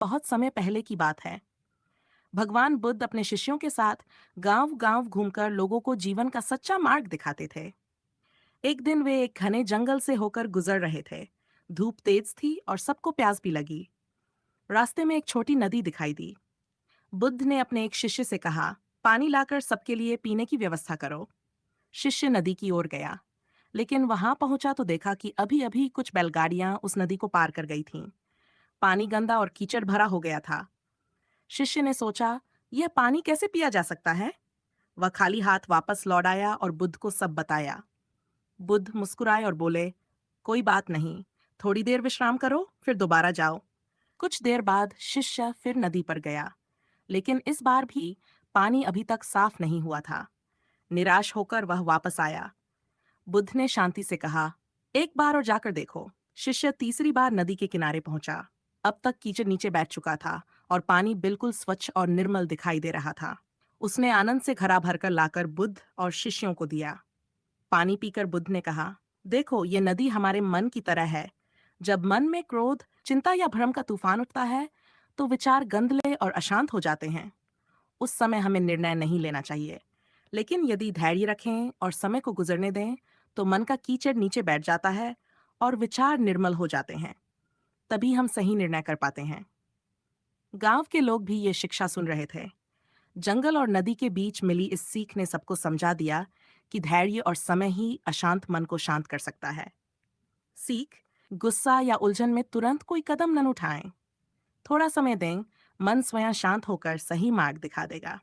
बहुत समय पहले की बात है। भगवान बुद्ध अपने शिष्यों के साथ गांव-गांव घूमकर लोगों को जीवन का सच्चा मार्ग दिखाते थे। एक दिन वे एक घने जंगल से होकर गुजर रहे थे। धूप तेज थी और सबको प्यास भी लगी। रास्ते में एक छोटी नदी दिखाई दी। बुद्ध ने अपने एक शिष्य से कहा, पानी लाकर सबके लिए पीने की व्यवस्था करो। शिष्य नदी की ओर गया, लेकिन वहां पहुंचा तो देखा कि अभी-अभी कुछ बैलगाड़ियां उस नदी को पार कर गई थीं। पानी गंदा और कीचड़ भरा हो गया था। शिष्य ने सोचा, यह पानी कैसे पिया जा सकता है? वह खाली हाथ वापस लौट आया और बुद्ध को सब बताया। बुद्ध मुस्कुराए और बोले, कोई बात नहीं, थोड़ी देर विश्राम करो, फिर दोबारा जाओ। कुछ देर बाद शिष्य फिर नदी पर गया, लेकिन इस बार भी पानी अभी तक साफ नहीं हुआ था। निराश होकर वह वापस आया। बुद्ध ने शांति से कहा, एक बार और जाकर देखो। शिष्य तीसरी बार नदी के किनारे पहुंचा। अब तक कीचड़ नीचे बैठ चुका था और पानी बिल्कुल स्वच्छ और निर्मल दिखाई दे रहा था। उसने आनंद से घड़ा भरकर लाकर बुद्ध और शिष्यों को दिया। पानी पीकर बुद्ध ने कहा, देखो ये नदी हमारे मन की तरह है। जब मन में क्रोध, चिंता या भ्रम का तूफान उठता है, तो विचार गंदले और अशांत हो जाते हैं। उस समय हमें निर्णय नहीं लेना चाहिए। लेकिन यदि धैर्य रखें और समय को गुजरने दें, तो मन का कीचड़ नीचे बैठ जाता है और विचार निर्मल हो जाते हैं। तभी हम सही निर्णय कर पाते हैं। गांव के लोग भी ये शिक्षा सुन रहे थे। जंगल और नदी के बीच मिली इस सीख ने सबको समझा दिया कि धैर्य और समय ही अशांत मन को शांत कर सकता है। सीख, गुस्सा या उलझन में तुरंत कोई कदम न उठाएं। थोड़ा समय दें, मन स्वयं शांत होकर सही मार्ग दिखा देगा।